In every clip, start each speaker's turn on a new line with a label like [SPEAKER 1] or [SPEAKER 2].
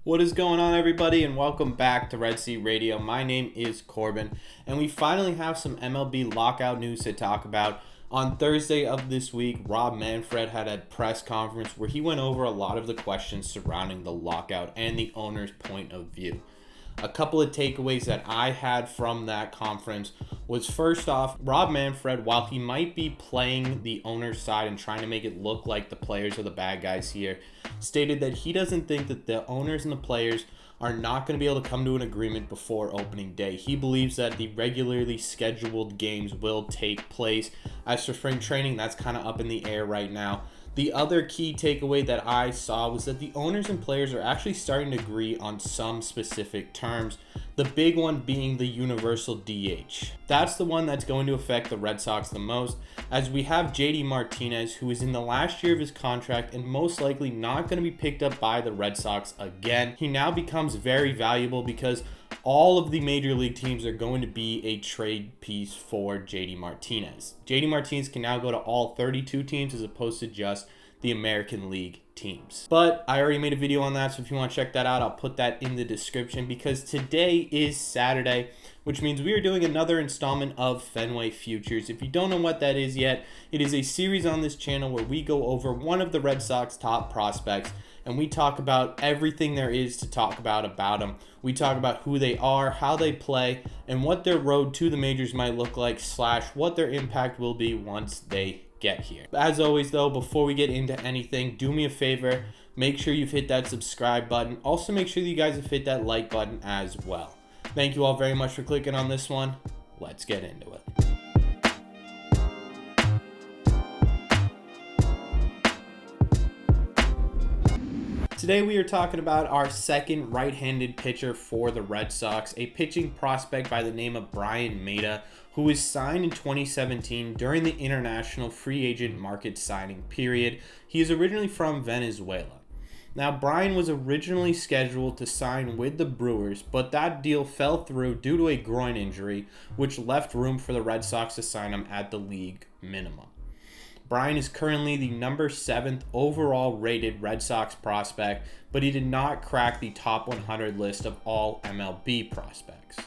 [SPEAKER 1] What is going on, everybody, and welcome back to Red Sea Radio. My name is Corbin, and we finally have some MLB lockout news to talk about. On Thursday of this week, Rob Manfred had a press conference where he went over a lot of the questions surrounding the lockout and the owner's point of view. A couple of takeaways that I had from that conference was, first off, Rob Manfred, while he might be playing the owner's side and trying to make it look like the players are the bad guys here, stated that he doesn't think that the owners and the players are not going to be able to come to an agreement before opening day. He believes that the regularly scheduled games will take place. As for spring training, that's kind of up in the air right now. The other key takeaway that I saw was that the owners and players are actually starting to agree on some specific terms, the big one being the universal DH. That's the one that's going to affect the Red Sox the most, as we have JD Martinez, who is in the last year of his contract and most likely not going to be picked up by the Red Sox again. He now becomes very valuable because all of the major league teams are going to be a trade piece for JD Martinez. JD Martinez can now go to all 32 teams as opposed to just the American League teams. But I already made a video on that, so if you want to check that out, I'll put that in the description, because today is Saturday, which means we are doing another installment of Fenway Futures. If you don't know what that is yet, it is a series on this channel where we go over one of the Red Sox top prospects and we talk about everything there is to talk about them. We talk about who they are, how they play, and what their road to the majors might look like, / what their impact will be once they get here. As always though, before we get into anything, do me a favor, make sure you've hit that subscribe button. Also make sure that you guys have hit that like button as well. Thank you all very much for clicking on this one. Let's get into it. Today we are talking about our second right-handed pitcher for the Red Sox, a pitching prospect by the name of Bryan Mata, who was signed in 2017 during the international free agent market signing period. He is originally from Venezuela. Now, Bryan was originally scheduled to sign with the Brewers, but that deal fell through due to a groin injury, which left room for the Red Sox to sign him at the league minimum. Bryan is currently the number 7th overall rated Red Sox prospect, but he did not crack the top 100 list of all MLB prospects.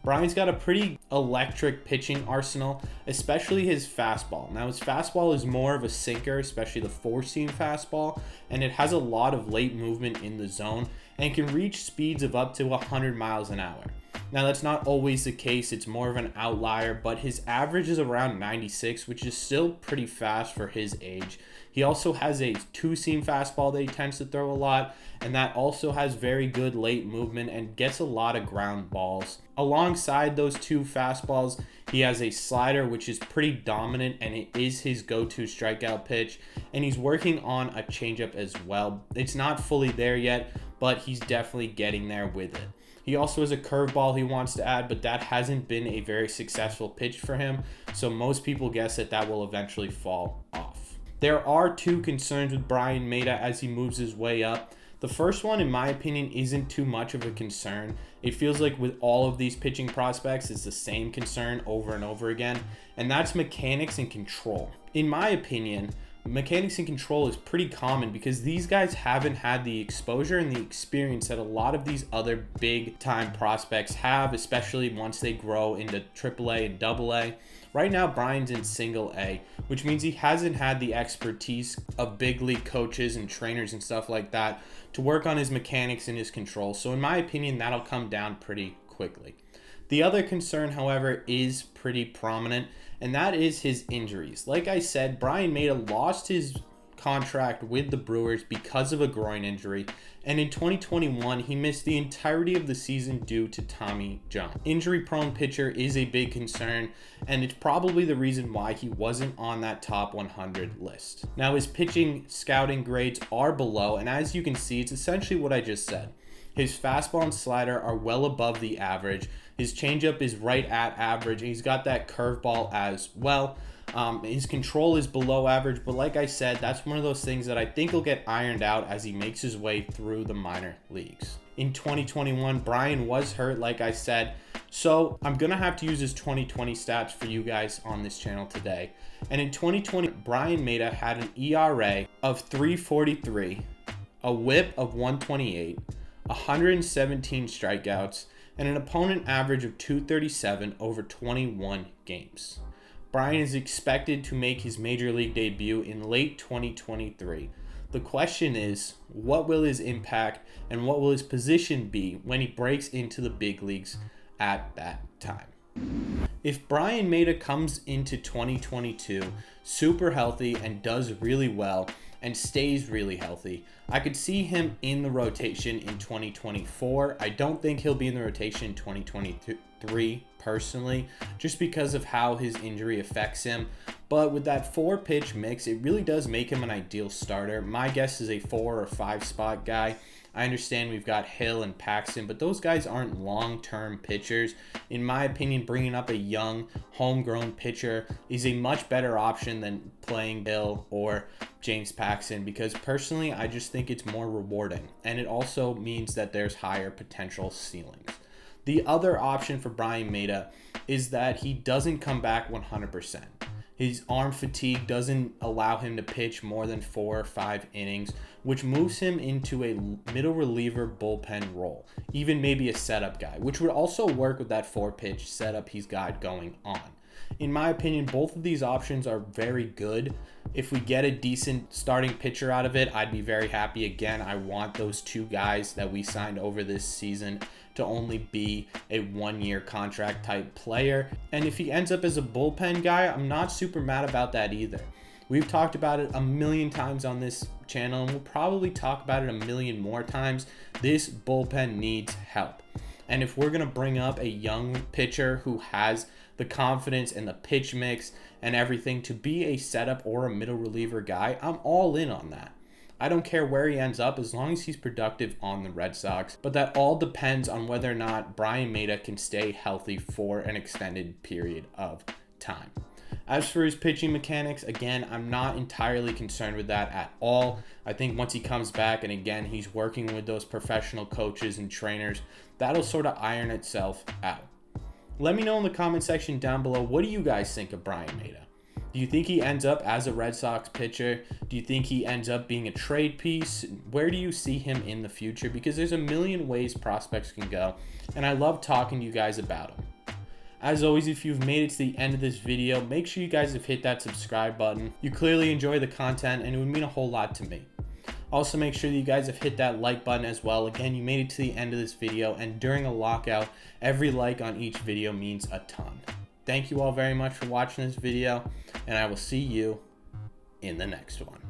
[SPEAKER 1] Bryan's got a pretty electric pitching arsenal, especially his fastball. Now, his fastball is more of a sinker, especially the four-seam fastball, and it has a lot of late movement in the zone and can reach speeds of up to 100 miles an hour. Now, that's not always the case. It's more of an outlier, but his average is around 96, which is still pretty fast for his age. He also has a two-seam fastball that he tends to throw a lot, and that also has very good late movement and gets a lot of ground balls. Alongside those two fastballs, he has a slider, which is pretty dominant, and it is his go-to strikeout pitch, and he's working on a changeup as well. It's not fully there yet, but he's definitely getting there with it. He also has a curveball he wants to add, but that hasn't been a very successful pitch for him, so most people guess that that will eventually fall off. There are two concerns with Bryan Mata as he moves his way up. The first one, in my opinion, isn't too much of a concern. It feels like with all of these pitching prospects, it's the same concern over and over again, and that's mechanics and control. In my opinion, mechanics and control is pretty common because these guys haven't had the exposure and the experience that a lot of these other big time prospects have, especially once they grow into AAA and AA. Right now, Bryan's in single A, which means he hasn't had the expertise of big league coaches and trainers and stuff like that to work on his mechanics and his control. So in my opinion, that'll come down pretty quickly. The other concern, however, is pretty prominent, and that is his injuries. Like I said, Bryan Mata lost his contract with the Brewers because of a groin injury, and in 2021 he missed the entirety of the season due to Tommy John. Injury-prone pitcher is a big concern, and it's probably the reason why he wasn't on that top 100 list. Now, his pitching scouting grades are below, and as you can see, it's essentially what I just said. His fastball and slider are well above the average. His changeup is right at average, and he's got that curveball as well. His control is below average, but like I said, that's one of those things that I think will get ironed out as he makes his way through the minor leagues. In 2021, Bryan was hurt, like I said, so I'm going to have to use his 2020 stats for you guys on this channel today. And in 2020, Bryan Mata had an ERA of 3.43, a WHIP of 128, 117 strikeouts, and an opponent average of 237 over 21 games. Bryan is expected to make his major league debut in late 2023. The question is, what will his impact and what will his position be when he breaks into the big leagues at that time? If Bryan Mata comes into 2022 super healthy and does really well and stays really healthy, I could see him in the rotation in 2024. I don't think he'll be in the rotation in 2023 personally, just because of how his injury affects him. But with that 4-pitch mix, it really does make him an ideal starter. My guess is a 4 or 5 spot guy. I understand we've got Hill and Paxton, but those guys aren't long-term pitchers. In my opinion, bringing up a young, homegrown pitcher is a much better option than playing Hill or James Paxton, because personally, I just think it's more rewarding, and it also means that there's higher potential ceilings. The other option for Bryan Mata is that he doesn't come back 100%. His arm fatigue doesn't allow him to pitch more than 4 or 5 innings, which moves him into a middle reliever bullpen role, even maybe a setup guy, which would also work with that 4-pitch setup he's got going on. In my opinion, both of these options are very good. If we get a decent starting pitcher out of it, I'd be very happy. Again, I want those 2 guys that we signed over this season to only be a 1-year contract type player. And if he ends up as a bullpen guy, I'm not super mad about that either. We've talked about it a million times on this channel, and we'll probably talk about it a million more times. This bullpen needs help. And if we're going to bring up a young pitcher who has the confidence and the pitch mix and everything to be a setup or a middle reliever guy, I'm all in on that. I don't care where he ends up as long as he's productive on the Red Sox, but that all depends on whether or not Bryan Mata can stay healthy for an extended period of time. As for his pitching mechanics, again, I'm not entirely concerned with that at all. I think once he comes back, and again, he's working with those professional coaches and trainers, that'll sort of iron itself out. Let me know in the comment section down below, what do you guys think of Bryan Mata? Do you think he ends up as a Red Sox pitcher? Do you think he ends up being a trade piece? Where do you see him in the future? Because there's a million ways prospects can go, and I love talking to you guys about them. As always, if you've made it to the end of this video, make sure you guys have hit that subscribe button. You clearly enjoy the content, and it would mean a whole lot to me. Also, make sure that you guys have hit that like button as well. Again, you made it to the end of this video, and during a lockout, every like on each video means a ton. Thank you all very much for watching this video, and I will see you in the next one.